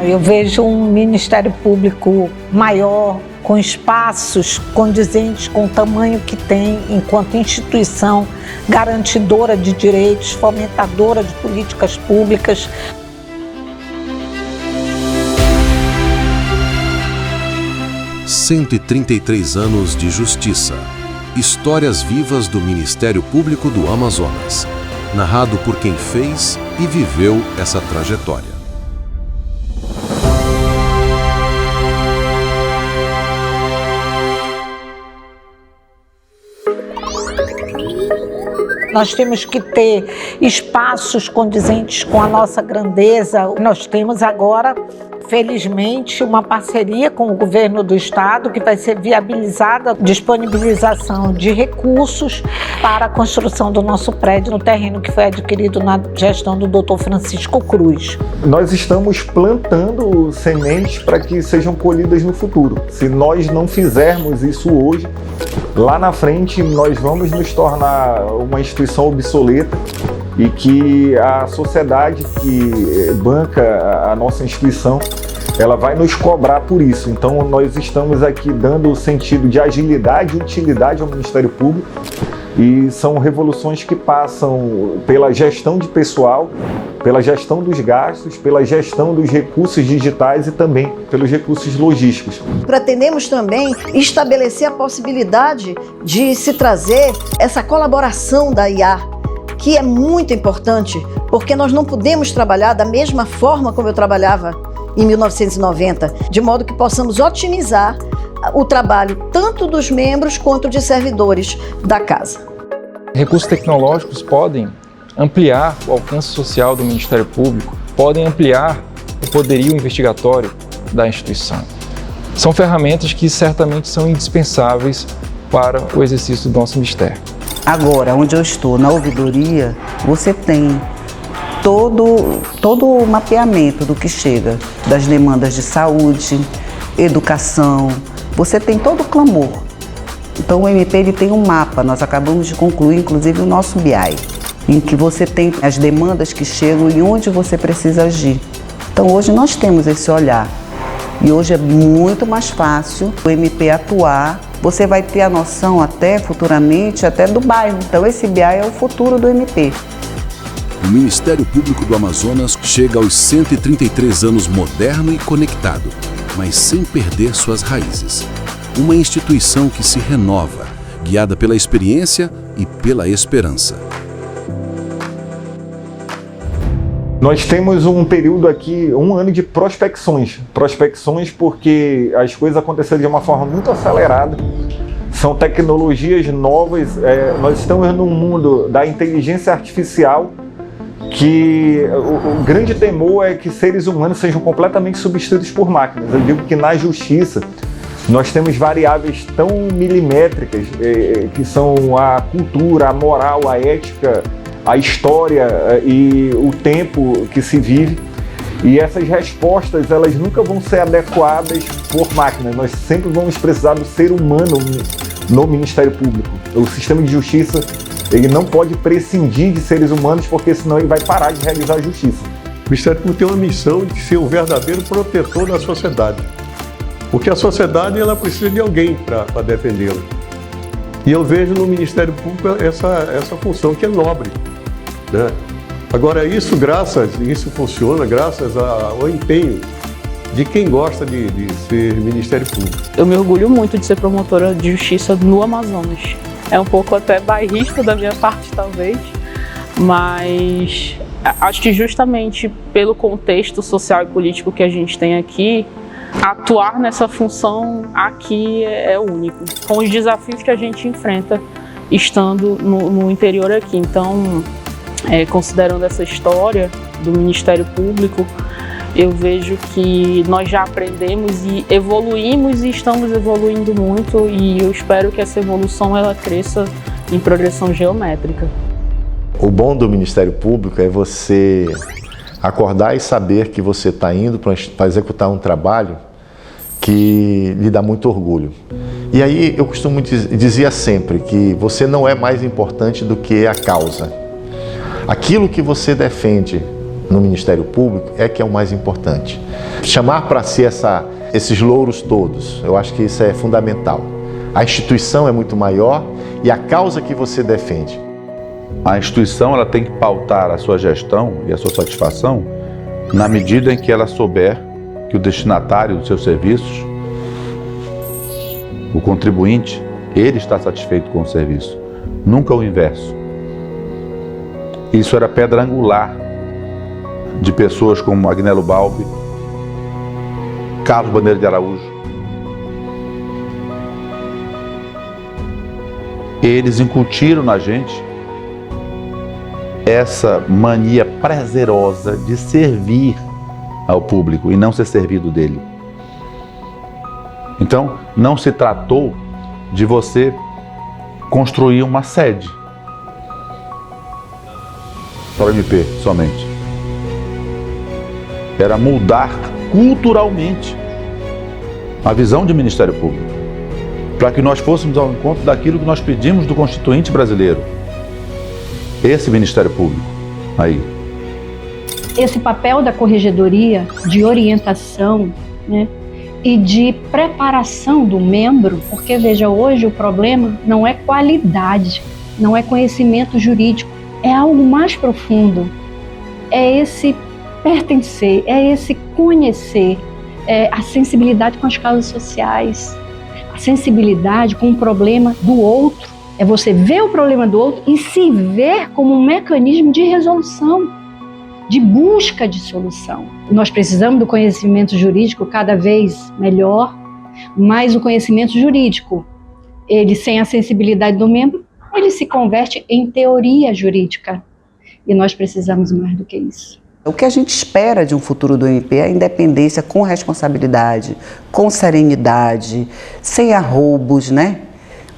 Eu vejo um Ministério Público maior, com espaços condizentes com o tamanho que tem enquanto instituição garantidora de direitos, fomentadora de políticas públicas. – 133 anos de justiça. Histórias vivas do Ministério Público do Amazonas. Narrado por quem fez e viveu essa trajetória. Nós temos que ter espaços condizentes com a nossa grandeza. Nós temos agora, felizmente, uma parceria com o governo do estado que vai ser viabilizada a disponibilização de recursos para a construção do nosso prédio no terreno que foi adquirido na gestão do Dr. Francisco Cruz. Nós estamos plantando sementes para que sejam colhidas no futuro. Se nós não fizermos isso hoje, lá na frente nós vamos nos tornar uma instituição obsoleta e que a sociedade que banca a nossa instituição, ela vai nos cobrar por isso. Então nós estamos aqui dando o sentido de agilidade e utilidade ao Ministério Público, e são revoluções que passam pela gestão de pessoal, pela gestão dos gastos, pela gestão dos recursos digitais e também pelos recursos logísticos. Pretendemos também estabelecer a possibilidade de se trazer essa colaboração da IA, que é muito importante, porque nós não podemos trabalhar da mesma forma como eu trabalhava em 1990, de modo que possamos otimizar o trabalho tanto dos membros quanto de servidores da casa. Recursos tecnológicos podem ampliar o alcance social do Ministério Público, podem ampliar o poderio investigatório da instituição. São ferramentas que certamente são indispensáveis para o exercício do nosso Ministério. Agora, onde eu estou, na ouvidoria, você tem todo o mapeamento do que chega, das demandas de saúde, educação, você tem todo o clamor. Então o MP ele tem um mapa, nós acabamos de concluir inclusive o nosso BI, em que você tem as demandas que chegam e onde você precisa agir. Então hoje nós temos esse olhar e hoje é muito mais fácil o MP atuar, você vai ter a noção até futuramente até do bairro, então esse BI é o futuro do MP. O Ministério Público do Amazonas chega aos 133 anos moderno e conectado, mas sem perder suas raízes. Uma instituição que se renova, guiada pela experiência e pela esperança. Nós temos um período aqui, um ano de prospecções. Prospecções porque as coisas aconteceram de uma forma muito acelerada. São tecnologias novas. Nós estamos num mundo da inteligência artificial que o grande temor é que seres humanos sejam completamente substituídos por máquinas. Eu digo que na justiça nós temos variáveis tão milimétricas que são a cultura, a moral, a ética, a história e o tempo que se vive. E essas respostas, elas nunca vão ser adequadas por máquinas. Nós sempre vamos precisar do ser humano no Ministério Público. O sistema de justiça, ele não pode prescindir de seres humanos, porque senão ele vai parar de realizar a justiça. O Ministério Público tem uma missão de ser um verdadeiro protetor da sociedade. Porque a sociedade ela precisa de alguém para defendê-la. E eu vejo no Ministério Público essa função que é nobre, né? Agora, isso funciona graças ao empenho de quem gosta de ser Ministério Público. Eu me orgulho muito de ser promotora de justiça no Amazonas. É um pouco até bairrista da minha parte, talvez, mas acho que justamente pelo contexto social e político que a gente tem aqui, atuar nessa função aqui é único, com os desafios que a gente enfrenta estando no interior aqui. Então, considerando essa história do Ministério Público, eu vejo que nós já aprendemos e evoluímos e estamos evoluindo muito, e eu espero que essa evolução ela cresça em progressão geométrica. O bom do Ministério Público é você acordar e saber que você está indo para executar um trabalho que lhe dá muito orgulho. E aí eu costumo dizer sempre que você não é mais importante do que a causa. Aquilo que você defende no Ministério Público é que é o mais importante. Chamar para si esses louros todos, eu acho que isso é fundamental. A instituição é muito maior e a causa que você defende. A instituição ela tem que pautar a sua gestão e a sua satisfação na medida em que ela souber que o destinatário dos seus serviços, o contribuinte, ele está satisfeito com o serviço, nunca o inverso. Isso era pedra angular de pessoas como Agnello Balbi, Carlos Bandeira de Araújo. Eles incutiram na gente essa mania prazerosa de servir ao público e não ser servido dele. Então, não se tratou de você construir uma sede para o MP somente. Era mudar culturalmente a visão de Ministério Público, para que nós fôssemos ao encontro daquilo que nós pedimos do Constituinte brasileiro. Esse Ministério Público aí. Esse papel da corregedoria de orientação, né, e de preparação do membro, porque veja, hoje o problema não é qualidade, não é conhecimento jurídico, é algo mais profundo, é esse pertencer, é esse conhecer, é a sensibilidade com as causas sociais, a sensibilidade com o problema do outro, é você ver o problema do outro e se ver como um mecanismo de resolução, de busca de solução. Nós precisamos do conhecimento jurídico cada vez melhor, mas o conhecimento jurídico, ele sem a sensibilidade do membro, ele se converte em teoria jurídica. E nós precisamos mais do que isso. O que a gente espera de um futuro do MP é a independência com responsabilidade, com serenidade, sem arroubos, né?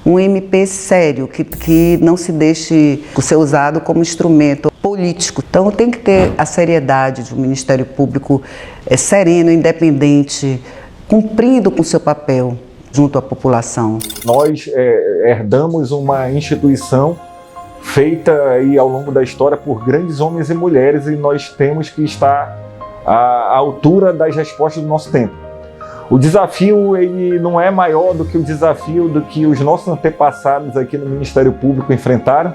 Um MP sério, que não se deixe ser usado como instrumento político. Então tem que ter a seriedade de um Ministério Público sereno, independente, cumprindo com o seu papel junto à população. Nós herdamos uma instituição feita aí ao longo da história por grandes homens e mulheres e nós temos que estar à altura das respostas do nosso tempo. O desafio ele não é maior do que o desafio do que os nossos antepassados aqui no Ministério Público enfrentaram.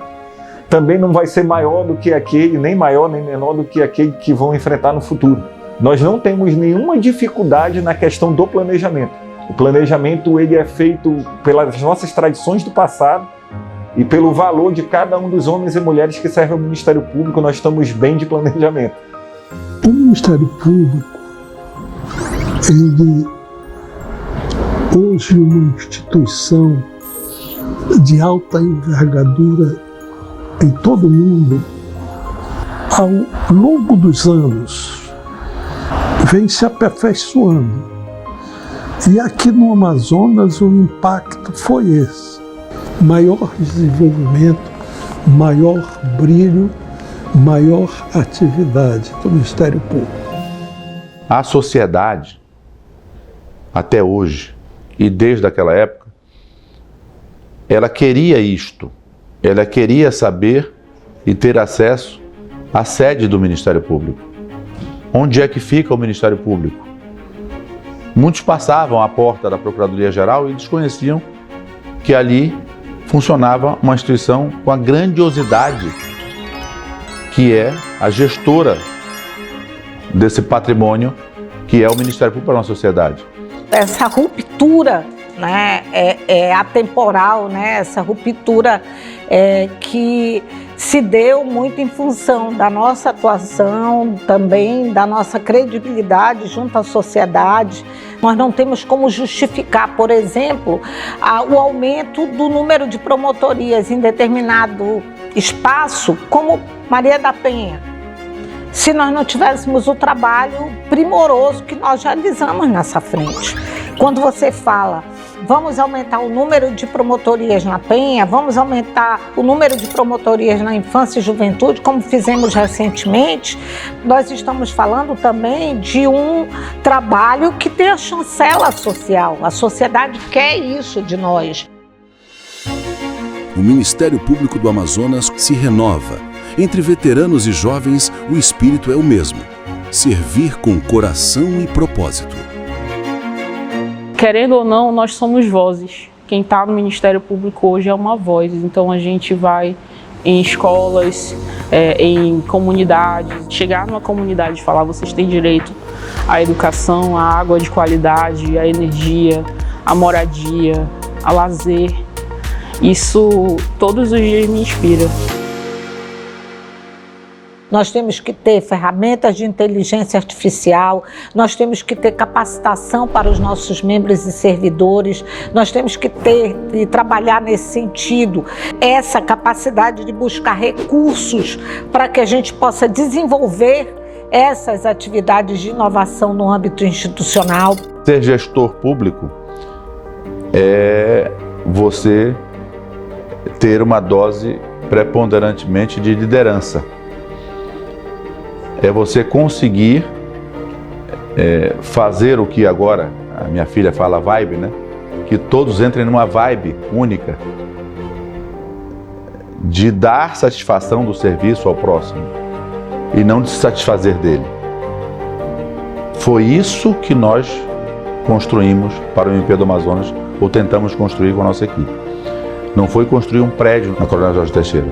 Também não vai ser maior do que aquele, nem maior nem menor do que aquele que vão enfrentar no futuro. Nós não temos nenhuma dificuldade na questão do planejamento. O planejamento ele é feito pelas nossas tradições do passado e pelo valor de cada um dos homens e mulheres que servem ao Ministério Público. Nós estamos bem de planejamento. O Ministério Público, ele hoje é uma instituição de alta envergadura em todo o mundo. Ao longo dos anos, vem se aperfeiçoando. E aqui no Amazonas o impacto foi esse. Maior desenvolvimento, maior brilho, maior atividade do Ministério Público. A sociedade, até hoje, e desde aquela época, ela queria isto. Ela queria saber e ter acesso à sede do Ministério Público. Onde é que fica o Ministério Público? Muitos passavam à porta da Procuradoria-Geral e desconheciam que ali funcionava uma instituição com a grandiosidade que é a gestora desse patrimônio que é o Ministério Público para a nossa sociedade. Essa ruptura, né, é atemporal, né, essa ruptura que se deu muito em função da nossa atuação, também da nossa credibilidade junto à sociedade. Nós não temos como justificar, por exemplo, o aumento do número de promotorias em determinado espaço, como Maria da Penha, se nós não tivéssemos o trabalho primoroso que nós realizamos nessa frente. Quando você fala, vamos aumentar o número de promotorias na Penha, vamos aumentar o número de promotorias na infância e juventude, como fizemos recentemente, nós estamos falando também de um trabalho que tem a chancela social. A sociedade quer isso de nós. O Ministério Público do Amazonas se renova Entre veteranos e jovens, o espírito é o mesmo: servir com coração e propósito. Querendo ou não, nós somos vozes. Quem está no Ministério Público hoje é uma voz. Então a gente vai em escolas, em comunidades, chegar numa comunidade e falar: vocês têm direito à educação, à água de qualidade, à energia, à moradia, a lazer. Isso todos os dias me inspira. Nós temos que ter ferramentas de inteligência artificial, nós temos que ter capacitação para os nossos membros e servidores, nós temos que ter e trabalhar nesse sentido, essa capacidade de buscar recursos para que a gente possa desenvolver essas atividades de inovação no âmbito institucional. Ser gestor público é você ter uma dose preponderantemente de liderança. É você conseguir fazer o que agora a minha filha fala, vibe, né? Que todos entrem numa vibe única de dar satisfação do serviço ao próximo e não de se satisfazer dele. Foi isso que nós construímos para o MP do Amazonas, ou tentamos construir com a nossa equipe. Não foi construir um prédio na Coronel Jorge Teixeira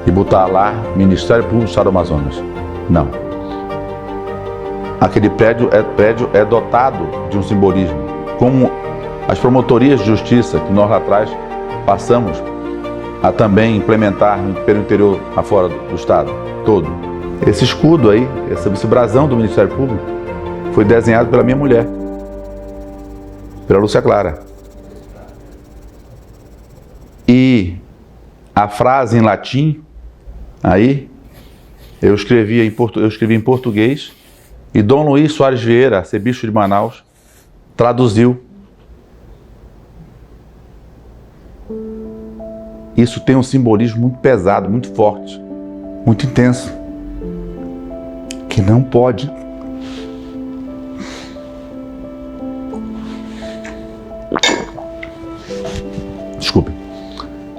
e botar lá Ministério Público do Estado do Amazonas. Não. Aquele prédio é dotado de um simbolismo, como as promotorias de justiça que nós lá atrás passamos a também implementar pelo interior afora do estado todo. Esse escudo aí, esse brasão do Ministério Público foi desenhado pela minha mulher, pela Lúcia Clara. E a frase em latim aí eu escrevi em português e Dom Luiz Soares Vieira, arcebispo de Manaus, traduziu. Isso tem um simbolismo muito pesado, muito forte, muito intenso, que não pode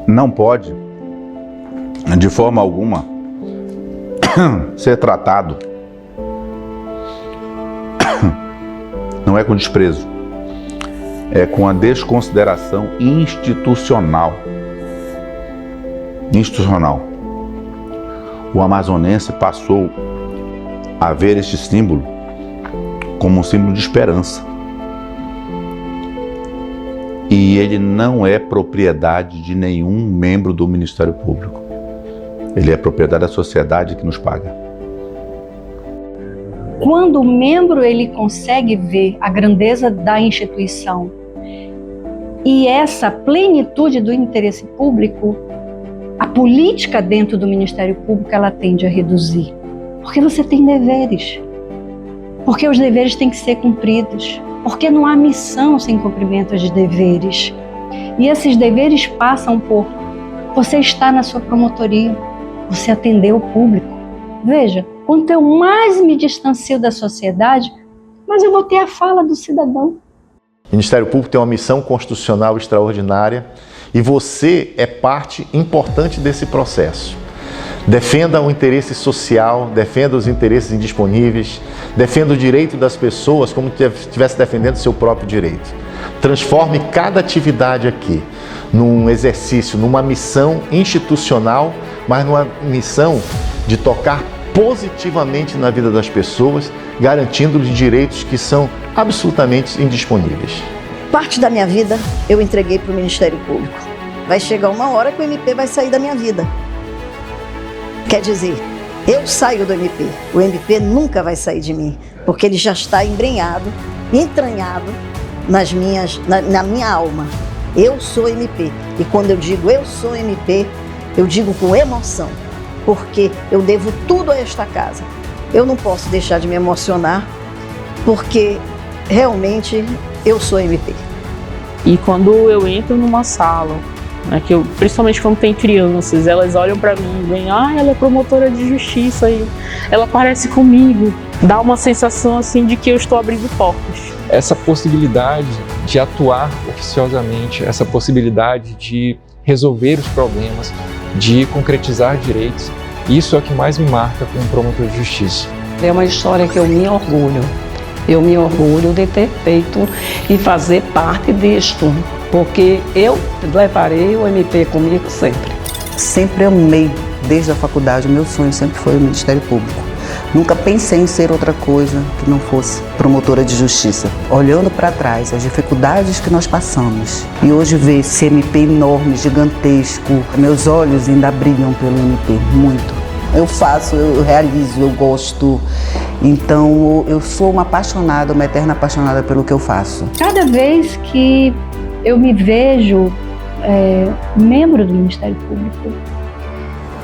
não pode, de forma alguma, ser tratado, não é com desprezo, é com a desconsideração institucional. O amazonense passou a ver este símbolo como um símbolo de esperança. E ele não é propriedade de nenhum membro do Ministério Público. Ele é propriedade da sociedade que nos paga. Quando o membro ele consegue ver a grandeza da instituição e essa plenitude do interesse público, a política dentro do Ministério Público ela tende a reduzir. Porque você tem deveres. Porque os deveres têm que ser cumpridos. Porque não há missão sem cumprimento de deveres. E esses deveres passam por você estar na sua promotoria, você atender o público. Veja, quanto eu mais me distancio da sociedade, mais eu vou ter a fala do cidadão. O Ministério Público tem uma missão constitucional extraordinária e você é parte importante desse processo. Defenda o interesse social, defenda os interesses indisponíveis, defenda o direito das pessoas como se estivesse defendendo seu próprio direito. Transforme cada atividade aqui num exercício, numa missão institucional, mas numa missão de tocar positivamente na vida das pessoas, garantindo-lhes direitos que são absolutamente indisponíveis. Parte da minha vida eu entreguei para o Ministério Público. Vai chegar uma hora que o MP vai sair da minha vida. Quer dizer, eu saio do MP, o MP nunca vai sair de mim, porque ele já está embrenhado, entranhado na minha alma. Eu sou MP, e quando eu digo eu sou MP, eu digo com emoção, porque eu devo tudo a esta casa. Eu não posso deixar de me emocionar, porque realmente eu sou MP. E quando eu entro numa sala, que principalmente quando tem crianças, elas olham para mim e vêm, ela é promotora de justiça e ela parece comigo. Dá uma sensação assim de que eu estou abrindo portas. Essa possibilidade de atuar oficiosamente, essa possibilidade de resolver os problemas, de concretizar direitos, Isso é o que mais me marca como promotor de justiça. É uma história que eu me orgulho. Eu me orgulho de ter feito e fazer parte disto, porque eu levarei o MP comigo sempre. Sempre amei, desde a faculdade, o meu sonho sempre foi o Ministério Público. Nunca pensei em ser outra coisa que não fosse promotora de justiça. Olhando para trás, as dificuldades que nós passamos, e hoje ver esse MP enorme, gigantesco, meus olhos ainda brilham pelo MP, muito. Eu faço, eu realizo, eu gosto. Então, eu sou uma apaixonada, uma eterna apaixonada pelo que eu faço. Cada vez que eu me vejo membro do Ministério Público,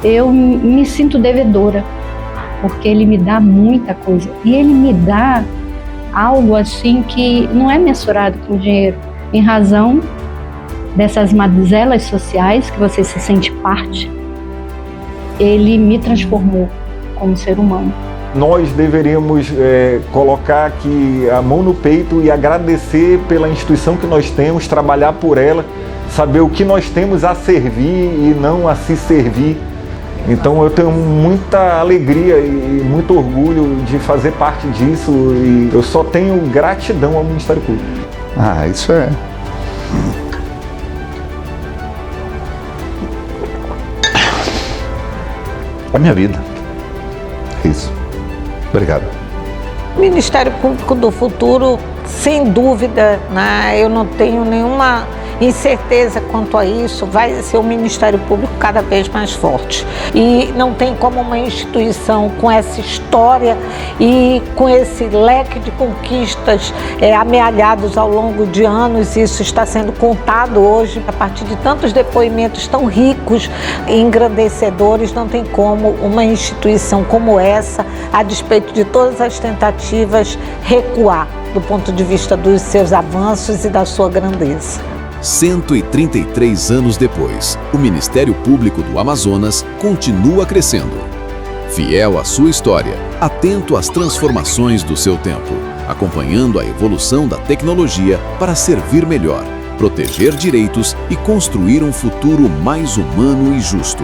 eu me sinto devedora, porque ele me dá muita coisa. E ele me dá algo assim que não é mensurado com dinheiro, em razão dessas mazelas sociais que você se sente parte. Ele me transformou como ser humano. Nós deveríamos colocar aqui a mão no peito e agradecer pela instituição que nós temos, trabalhar por ela, saber o que nós temos a servir e não a se servir. Então eu tenho muita alegria e muito orgulho de fazer parte disso e eu só tenho gratidão ao Ministério Público. Ah, isso é... a minha vida. Isso. Obrigado. O Ministério Público do futuro, sem dúvida, né, eu não tenho nenhuma incerteza quanto a isso, vai ser um Ministério Público cada vez mais forte. E não tem como uma instituição com essa história e com esse leque de conquistas amealhados ao longo de anos, isso está sendo contado hoje a partir de tantos depoimentos tão ricos e engrandecedores, não tem como uma instituição como essa, a despeito de todas as tentativas, recuar do ponto de vista dos seus avanços e da sua grandeza. 133 anos depois, o Ministério Público do Amazonas continua crescendo. Fiel à sua história, atento às transformações do seu tempo, acompanhando a evolução da tecnologia para servir melhor, proteger direitos e construir um futuro mais humano e justo.